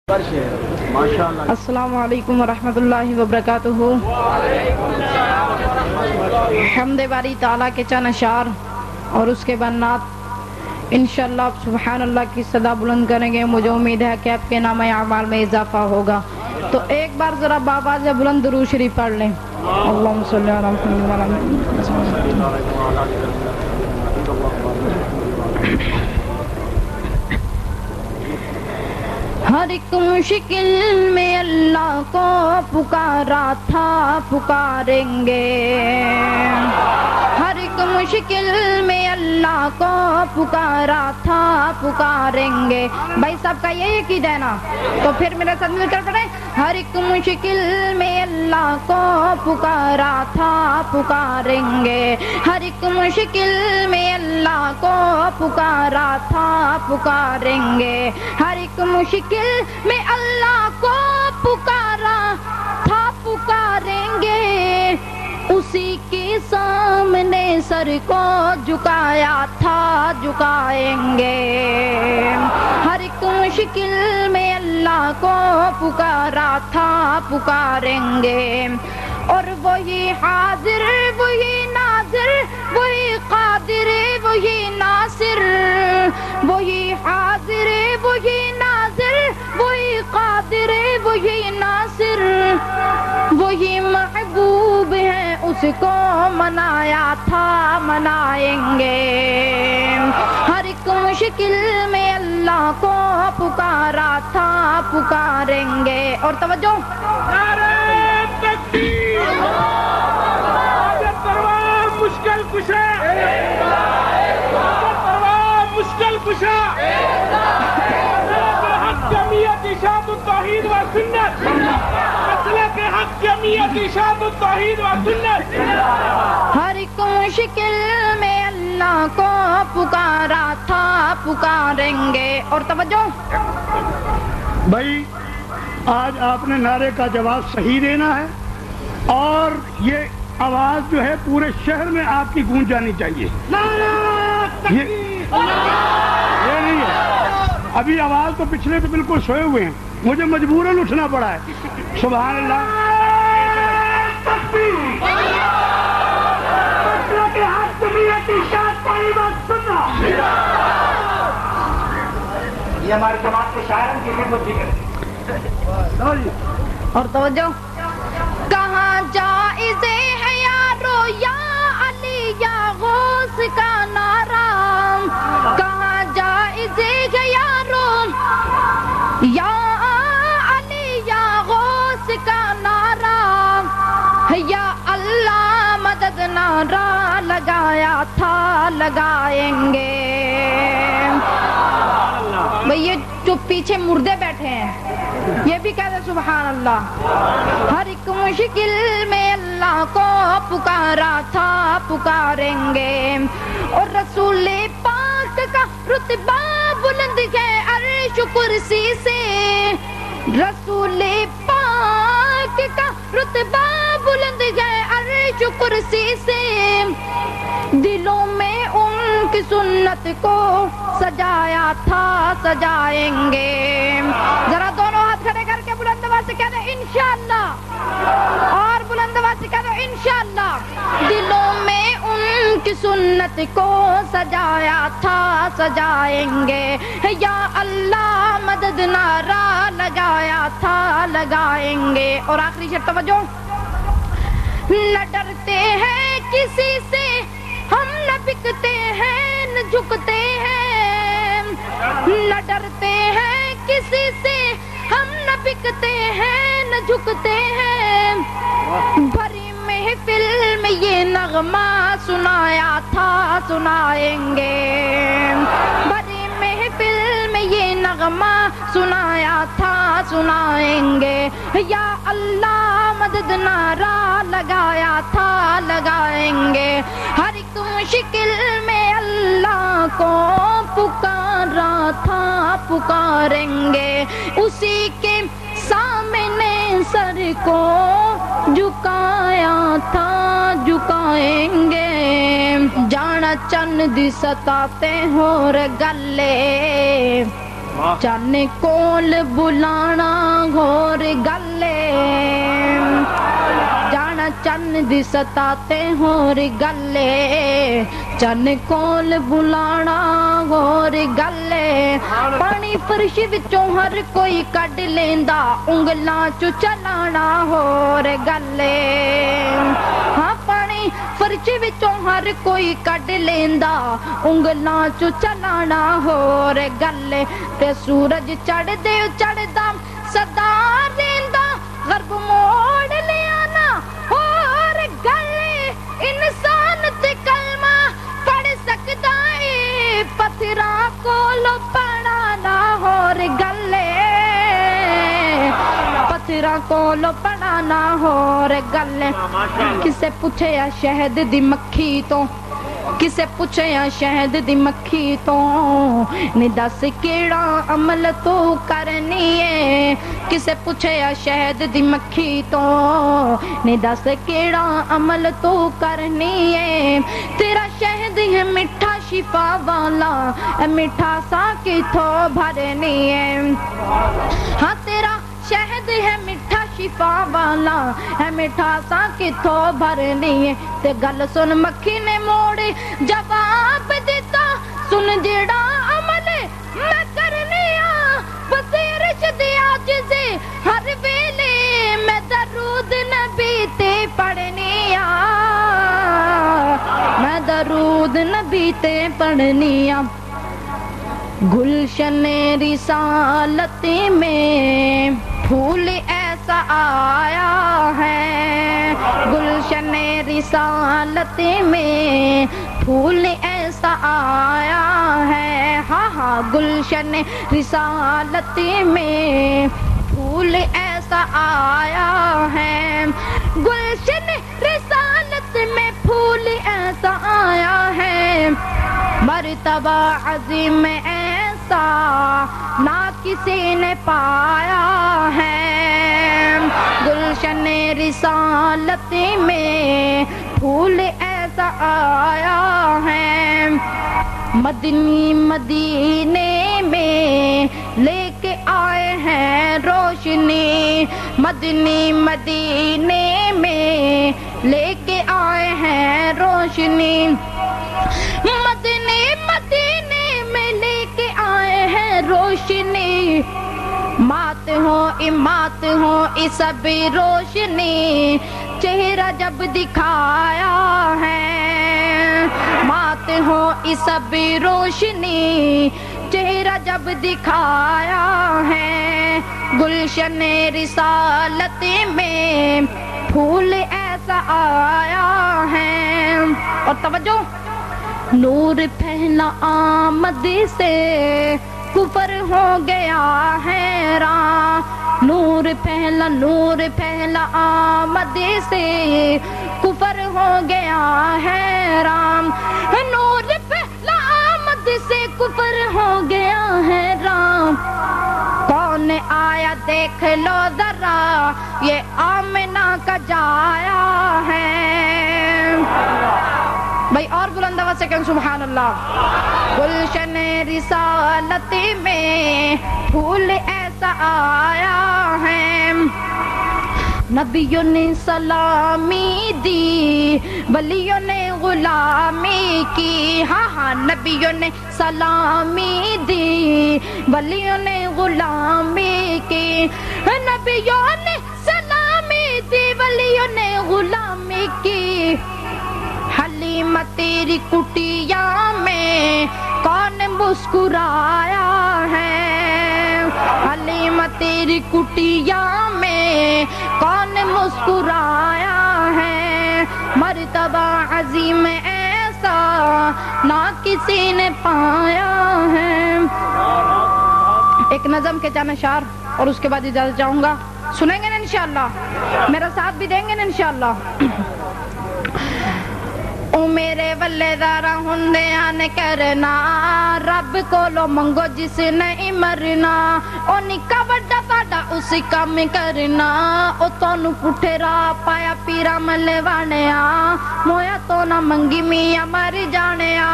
السلام علیکم ورحمۃ اللہ وبرکاتہ۔ حمد باری تعالیٰ کے چند اشعار اور اس کے بعد نعت انشاءاللہ آپ سبحان اللہ کی صدا بلند کریں گے۔ مجھے امید ہے کہ آپ کے نام اعمال میں اضافہ ہوگا، تو ایک بار ذرا بآواز بلند درود شریف پڑھ لیں۔ اللہم صلی علی محمد وعلی محمد۔ ہر ایک مشکل میں اللہ کو پکارا تھا، پکاریں گے۔ ہر ایک مشکل میں اللہ کو پکارا تھا، پکاریں گے۔ بھائی صاحب کا یہ عقیدہ ہے نا، تو پھر میرے ساتھ مل کر پڑھیں۔ ہر ایک مشکل میں اللہ کو پکارا تھا، پکاریں گے۔ ہر ایک مشکل میں اللہ کو پکارا تھا، پکاریں گے۔ ہر ایک مشکل میں اللہ کو پکارا تھا، پکاریں گے۔ اسی کے سامنے سر کو جھکایا تھا، جھکائیں گے۔ ہر ایک مشکل میں اللہ کو پکارا تھا، پکاریں گے۔ اور وہی حاضر، وہی ناظر، وہی قادر، وہی ناصر۔ وہی حاضر، وہی ناظر، وہی قادر، وہی ناصر۔ وہی محبوب ہے، اس کو منایا تھا، منائیں گے۔ ہر ایک مشکل میں اللہ کو پکارا تھا، پکاریں گے۔ اور توجہ، مشکل کشا، مشکل کشا، حق جمعیت اشاعت التوحید و سنت، مسلک حق جمعیت اشاعت التوحید و سنت۔ ہر ایک مشکل میں اللہ کو پکارا تھا، پکاریں گے۔ اور توجہ، بھائی آج آپ نے نعرے کا جواب صحیح دینا ہے، اور یہ آواز جو ہے پورے شہر میں آپ کی گونج جانی چاہیے۔ یہ نہیں ہے، ابھی آواز تو پچھلے تو بالکل سوئے ہوئے ہیں، مجھے مجبوراً اٹھنا پڑا ہے۔ سبحان اللہ۔ یہ ہماری جماعت کے شاعروں کی خدمت ہے۔ اور توجہ، کہاں جائزے ہے یارو یا علی یا غوث کا نعرہ؟ کہاں جائزے ہے یارو یا علی یا غوث کا نعرہ؟ یا اللہ مدد نعرہ لگایا تھا، لگائیں گے۔ بھئی یہ جو پیچھے مردے بیٹھے ہیں یہ بھی کہتے سبحان اللہ۔ ہر ایک مشکل میں اللہ کو پکارا تھا، پکاریں گے۔ اور رسول پاک کا رتبہ بلند ہے عرش کرسی سے۔ رسول پاک کا رتبہ بلند ہے عرش کرسی سے۔ دلوں میں ان کی سنت کو سجایا تھا، سجائیں گے۔ ذرا دونوں ہاتھ کھڑے کر کے بلند آواز سے کہہ دیں انشاءاللہ، اور بلند آواز سے کہہ دو انشاءاللہ۔ دلوں میں ان کی سنت کو سجایا تھا، سجائیں گے۔ یا اللہ مدد نعرہ لگایا تھا، لگائیں گے۔ اور آخری شرط توجہ، نہ ڈرتے ہیں کسی سے ہم، نہ بکتے ہیں نہ جھکتے ہیں۔ نہ ڈرتے ہیں کسی سے ہم، نہ بکتے ہیں نہ جھکتے ہیں۔ بھری محفل میں یہ نغمہ سنایا تھا، سنائیں گے۔ بھری محفل میں یہ نغمہ سنایا تھا، سنائیں گے۔ یا اللہ مدد نعرہ لگایا تھا، لگائیں گے۔ ہر ایک مشکل میں اللہ کو پکارا تھا، پکاریں گے۔ اسی کے سامنے سر کو جھکایا تھا، جھکائیں گے۔ جانا چند ستاتے ہو گلے چن کول بلانا گھور گلے جانا چن دی ستاتے ہور گلے چن کول بلانا گھور گلے پانی فرش وچوں ہر کوئی کڈ لیندا انگلاں چوں چلانا ہور گلے ہاں پانی فرش وچوں ہر کوئی کڈ لیندا انگلاں چوں چلانا ہور گلے تے سورج چڑھدا صدا ریندا غرب موڑ لیانا ہور گلے انسان تے کلمہ پڑھ سکدا اے پتھراں کول پڑھانا ہور گلے پتھراں کول پڑھانا ہور گلے کسے پوچھیا شہد دی مکھی تو کسے پوچھیا شہد دی مکھی تو نی دس کیڑا عمل تو کرنی ہے کسے پوچھیا شہد دی مکھی تو نی دس کیڑا عمل تو کرنی ہے تیرا شہد ہے میٹھا شفا والا میٹھا سا کتھوں بھرنی ہے ہاں تیرا شہد ہے میٹھا شفا والا ہے میٹھا سا کتھوں بھرنی ہے تے گل سن مکھی نے موڑ جواب دیتا سن جیڑا عمل میں کرنی بصیر شدی عاجزی ہر ویلے میں درود نبی تے پڑھنی میں درود نبی تے پڑھنی گلشن رسالت میں پھول ایسا آیا ہے گلشن رسالت میں پھول ایسا آیا ہے ہاں ہاں گلشن رسالت میں پھول ایسا آیا ہے گلشن رسالت میں پھول ایسا آیا ہے مرتبہ عظیم ایسا نہ کسی نے پایا ہے گلشن رسالت میں پھول ایسا آیا ہے مدنی مدینے میں لے کے آئے ہیں روشنی مدنی مدینے میں لے کے آئے ہیں روشنی مدنی مدینے میں لے کے آئے ہیں روشنی مات ہو امات ہو اس سب روشنی چہرہ جب دکھایا ہے مات ہو اس سب روشنی چہرہ جب دکھایا ہے گلشن رسالت میں پھول ایسا آیا ہے اور توجہ نور پہلا آمد سے کفر ہو گیا حیران نور پہلا آمد سے کفر ہو گیا حیران نور پہلا آمد سے کفر ہو گیا حیران کون آیا دیکھ لو ذرا یہ آمنہ کا جایا ہے بھائی اور بلند آواز سے کہیں سبحان اللہ گلشن رسالت میں پھول ایسا آیا ہے نبیوں نے سلامی دی ولیوں نے غلامی کی ہاں ہاں نبیوں نے سلامی دی ولیوں نے غلامی کی نبیوں نے سلامی دی ولیوں نے غلامی کی حلیمہ تیری کٹیا میں کون مسکرایا ہے حلیمہ تیری کٹیا میں کون مسکرایا ہے مرتبہ عظیم ایسا نہ کسی نے پایا ہے ایک نظم کے چاند اشعار اور اس کے بعد اجازت چاہوں گا سنیں گے نا انشاءاللہ میرا ساتھ بھی دیں گے نا انشاءاللہ او میرے ولے دارا ہندیاں نے کرنا رب کولو منگو جس نہیں مرنا او نکا بڑا ساڈا اسی کام کرنا او تانوں پٹھے راہ پایا پیرا ملے وانیا مویا تو نہ منگی میاں مر جانیا